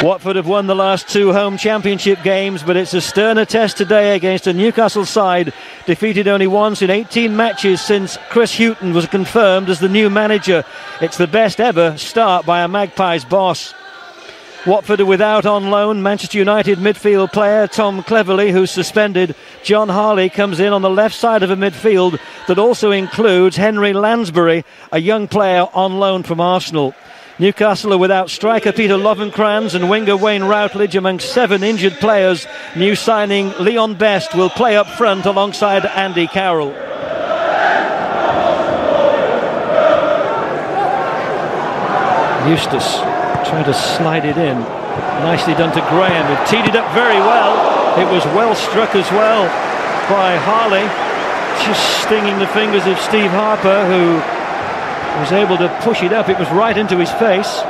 Watford have won the last 2 home championship games, but it's a sterner test today against a Newcastle side defeated only once in 18 matches since Chris Hughton was confirmed as the new manager. It's the best ever start by a Magpies boss. Watford are without on loan Manchester United midfield player Tom Cleverley, who's suspended. John Harley comes in on the left side of a midfield that also includes Henry Lansbury, a young player on loan from Arsenal. Newcastle are without striker Peter Lovenkrands and winger Wayne Routledge among 7 injured players. New signing Leon Best will play up front alongside Andy Carroll. Eustace trying to slide it in. Nicely done to Graham, who teed it up very well. It was well struck as well by Harley, just stinging the fingers of Steve Harper, who was able to push it up. It was right into his face.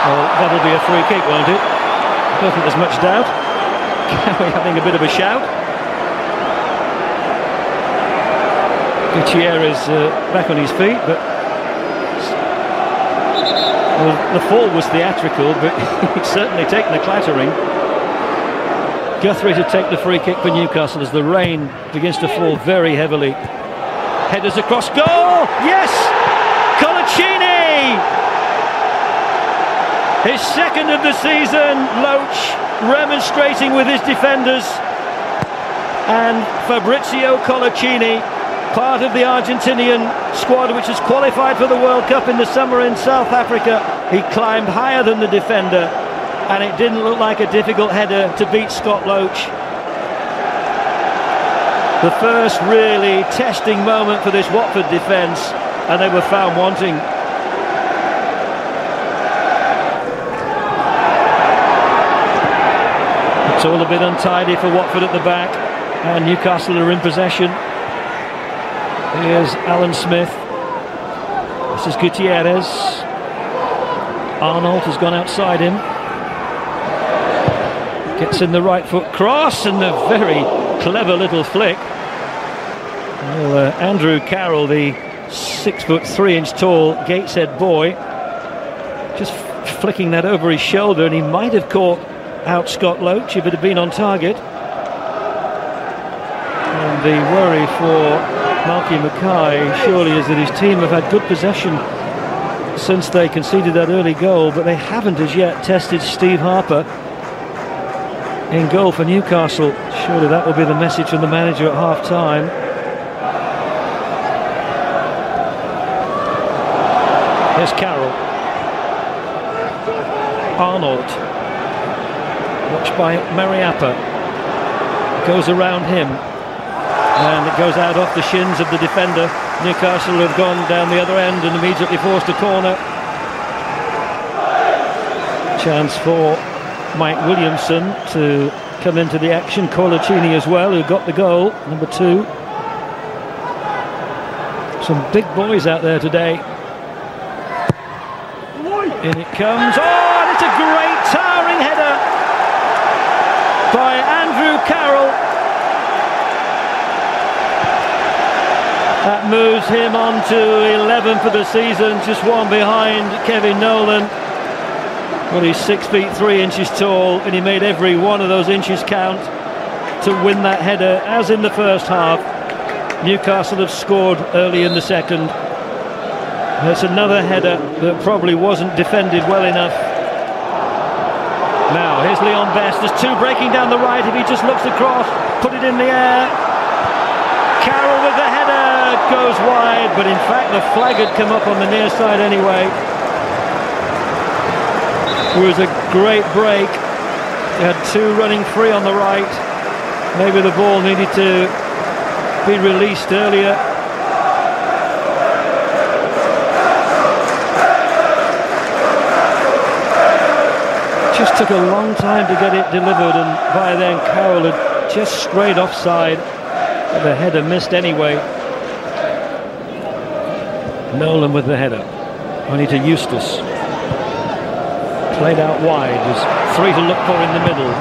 Well, that'll be a free kick, won't it? I don't think there's much doubt. Cowie having a bit of a shout. Gutierrez back on his feet, but well, the fall was theatrical, but he's certainly taken a clattering. Guthrie to take the free kick for Newcastle as the rain begins to fall very heavily. Headers across goal, yes! Colaccini! His second of the season. Loach remonstrating with his defenders. And Fabrizio Colaccini, part of the Argentinian squad which has qualified for the World Cup in the summer in South Africa. He climbed higher than the defender, and it didn't look like a difficult header to beat Scott Loach. The first really testing moment for this Watford defence, and they were found wanting. It's all a bit untidy for Watford at the back, and Newcastle are in possession. Here's Alan Smith. This is Gutierrez. Arnold has gone outside him. Gets in the right foot cross, and a very clever little flick. Well, Andrew Carroll, the 6'3" tall Gateshead boy, just flicking that over his shoulder, and he might have caught out Scott Loach if it had been on target. And the worry for Malky Mackay surely is that his team have had good possession since they conceded that early goal, but they haven't as yet tested Steve Harper in goal for Newcastle. Surely that will be the message from the manager at half-time. Here's Carroll. Arnold, watched by Mariappa, goes around him, and it goes out off the shins of the defender. Newcastle have gone down the other end and immediately forced a corner. Chance for Mike Williamson to come into the action. Colaccini as well, who got the goal, number 2. Some big boys out there today. In it comes. Oh, and it's a great towering header by Andrew Carroll. That moves him on to 11 for the season, just one behind Kevin Nolan. Well, he's 6'3" tall, and he made every one of those inches count to win that header, as in the first half. Newcastle have scored early in the second. That's another header that probably wasn't defended well enough. Now, here's Leon Best. There's 2 breaking down the right. If he just looks across, put it in the air. Carroll with the header, goes wide, but in fact the flag had come up on the near side anyway. It was a great break. They had 2 running free on the right. Maybe the ball needed to be released earlier. Just took a long time to get it delivered, and by then Carroll had just strayed offside. But the header missed anyway. Nolan with the header. Only to Eustace. Played out wide. There's 3 to look for in the middle.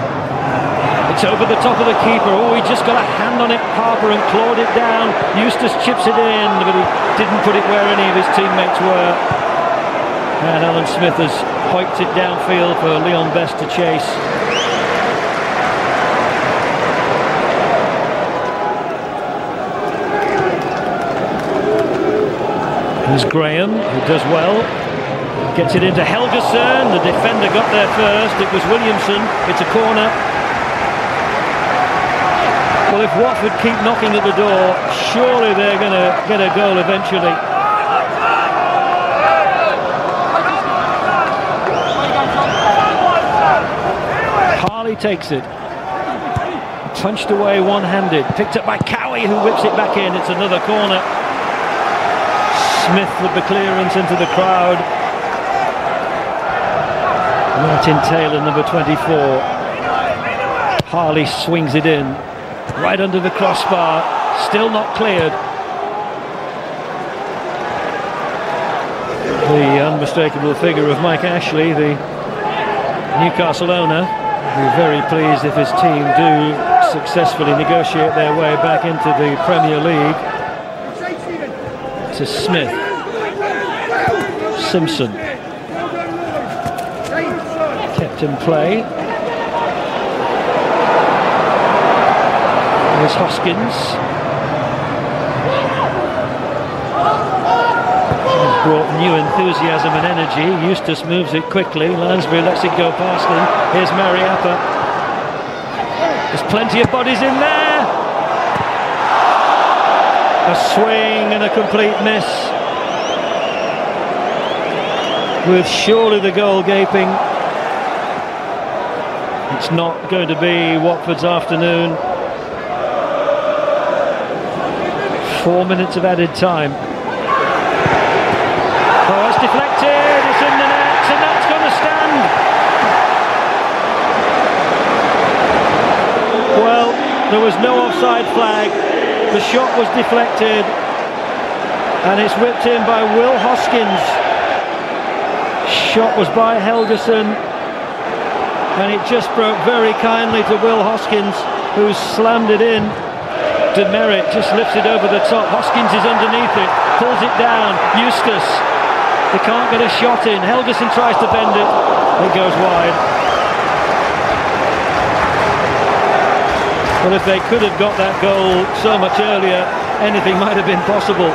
It's over the top of the keeper. Oh, he just got a hand on it, Harper, and clawed it down. Eustace chips it in, but he didn't put it where any of his teammates were. And Alan Smith has hoiked it downfield for Leon Best to chase. Here's Graham, who does well. Gets it into Helgeson. The defender got there first. It was Williamson. It's a corner. Well, if Watford keep knocking at the door, surely they're going to get a goal eventually. Harley takes it. Punched away one-handed. Picked up by Cowie, who whips it back in. It's another corner. Smith with the clearance into the crowd. Martin Taylor, number 24. Harley swings it in. Right under the crossbar. Still not cleared. The unmistakable figure of Mike Ashley, the Newcastle owner, will be very pleased if his team do successfully negotiate their way back into the Premier League. To Smith. Simpson. Kept in play. There's Hoskins. He's brought new enthusiasm and energy. Eustace moves it quickly. Lansbury lets it go past him. Here's Mariappa. There's plenty of bodies in there. A swing and a complete miss. With surely the goal gaping. It's not going to be Watford's afternoon. 4 minutes of added time. Oh, it's deflected. It's in the net, and that's going to stand. Well, there was no offside flag. The shot was deflected, and it's whipped in by Will Hoskins. Shot was by Helgeson, and it just broke very kindly to Will Hoskins, who slammed it in. Demerit just lifts it over the top. Hoskins is underneath it, pulls it down. Eustace, they can't get a shot in. Helgeson tries to bend it. It goes wide. Well, if they could have got that goal so much earlier, anything might have been possible.